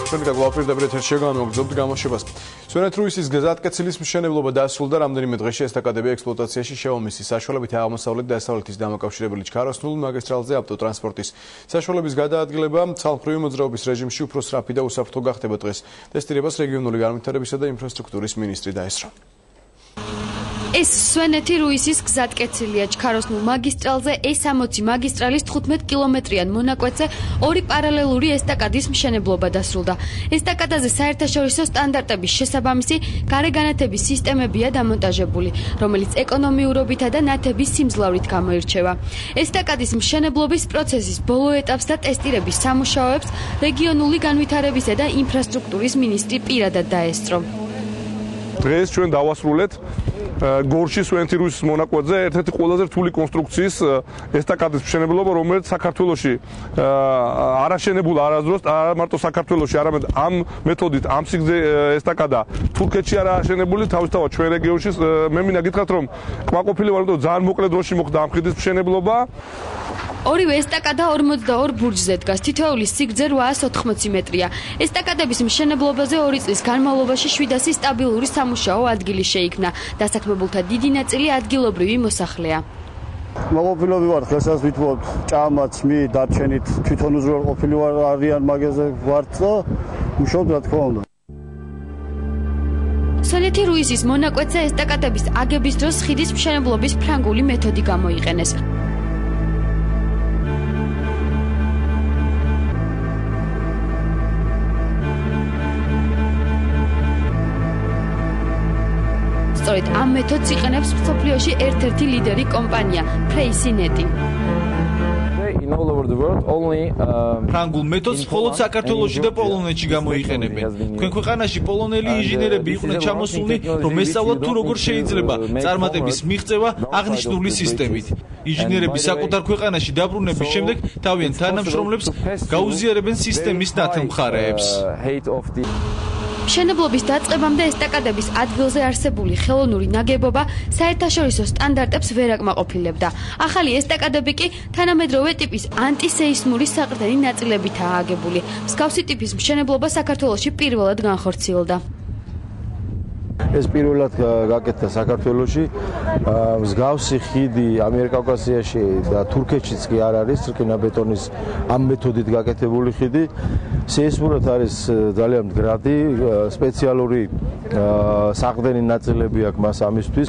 გვაფრინდებით ეთერში გამოგზავნებთ გამოშვებას. Სვენეთ რუისის გზატკეცილის მშენებლობა დასრულდა რამდენიმე დღეში ესტაკადები ექსპლუატაციაში შემომისის საშუალებით აღმოსავლეთ და დასავლეთის დამაკავშირებელი ჩქაროსნულ მაგისტრალზე ავტოტრანსპორტის საშუალების გადაადგილება ცალმხრივი მოძრაობის რეჟიმში უფრო სწრაფი და უსაფრთხო გახდება დღეს. ტესტირებას რეგიონული განვითარებისა და ინფრასტრუქტურის მინისტრი დაესწრო. ეს სვენეთი რუისის გზატკეცილია ჩქაროსნულ მაგისტრალზე E60 მაგისტრალის 15 კილომეტრიან მონაკვეთზე ორი პარალელური ესტაკადის მშენებლობა დასრულდა. ესტაკადაზე საერთაშორისო სტანდარტების შესაბამისი გარეგანათების სისტემებია დამონტაჟებული, რომელიც ეკონომიურობითა და ნათების სიმძლავრით გამოირჩევა. ესტაკადის მშენებლობის პროცესის ბოლო ეტაპს და ტესტირების სამუშაოებს რეგიონული განვითარებისა და ინფრასტრუქტურის მინისტრი პირადად დაესწრო. დღეს ჩვენ დავასრულეთ გორში სვენეთი რუისის მონაკვეთზე ერთ-ერთი ყველაზე რთული კონსტრუქციის ესტაკადის მშენებლობა, რომელიც საქართველოში არ აშენებულა არასდროს, არა მარტო საქართველოში, არამედ ამ მეთოდით, ამ სიგრძე ესტაკადა თურქეთში არა აშენებული, თავისთავად ჩვენ რეგიონში. მე მინდა გითხრათ, რომ კმაყოფილი ვარ, რომ ძალიან მოკლე დროში მოხდა ამ ხიდის მშენებლობა. ორივე ესტაკადა 42 ბურჯზე დგას, თითოეული სიგრძე 880 მეტრია. ესტაკადების მშენებლობაზე 2 წლის განმავლობაში 700 სტაბილური სამუშაო ადგილი შეიქმნა. დასაქმებულთა დიდი ნაწილი ადგილობრივი მოსახლეა. მოყოფილობი ვარ, ხელსაც ვითვალთ ჭამაც, მი დარჩენით თვითონ უზრუნველყოფილი ვარ არიან მაგაზე ვართ და მუშაობ რა თქმა უნდა. სვენეთი რუისის მონაკვეთზე ესტაკადების აგების დროს ხიდის მშენებლობის ფრანგული მეთოდი გამოიყენეს. სწორედ ამ მეთოდს იყენებს მსოფლიოში ერთ-ერთი ლიდერი კომპანია ფრეისინეტი. ფრანგულ მეთოდს მხოლოდ საქართველოში და პოლონეთში გამოიყენებენ. თქვენ ქვეყანაში პოლონელი ინჟინერები იყვნენ ჩამოსულნი, რომ ესწავლათ თუ როგორ შეიძლება წარმატების მიღწევა აღნიშნული სისტემით. ინჟინერები საკუთარ ქვეყანაში დაბრუნების შემდეგ თავიანთ თანამშრომლებს გაუზიარებენ სისტემის ნათელმხარეებს. მშენებლობის დაწყებამდე ესტაკადების ადგილზე არსებული ხელოვნური ნაგებობა საერთაშორისო სტანდარტებს ვერ აკმაყოფილებდა. ახალი ესტაკადები კი თანამედროვე ტიპის ანტისეისმური საყრდენი ნაწილებითაა აგებული. მსგავსი ტიპის მშენებლობა საქართველოში პირველად განხორციელდა. ეს პირველად გაკეთდა საქართველოში. მსგავსი ხიდი ამიერკავკასიაში და თურქეთშიც კი არ არის, რკინაბეტონის ამ მეთოდით გაკეთებული ხიდი. სეისმურად არის ძალიან მდგრადი, სპეციალური საყრდენი ნაწილები აქვს მას ამისთვის.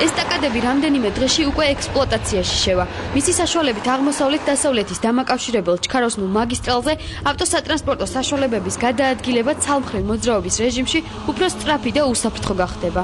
ესტაკადები რამდენიმე დღეში უკვე ექსპლუატაციაში შევა. მისი საშუალებით აღმოსავლეთ-დასავლეთის დამაკავშირებელ ჩქაროსნულ მაგისტრალზე ავტოსატრანსპორტო საშუალებების გადაადგილება ცალმხრივ მოძრაობის რეჟიმში უფრო სწრაფი და უსაფრთხო გახდება.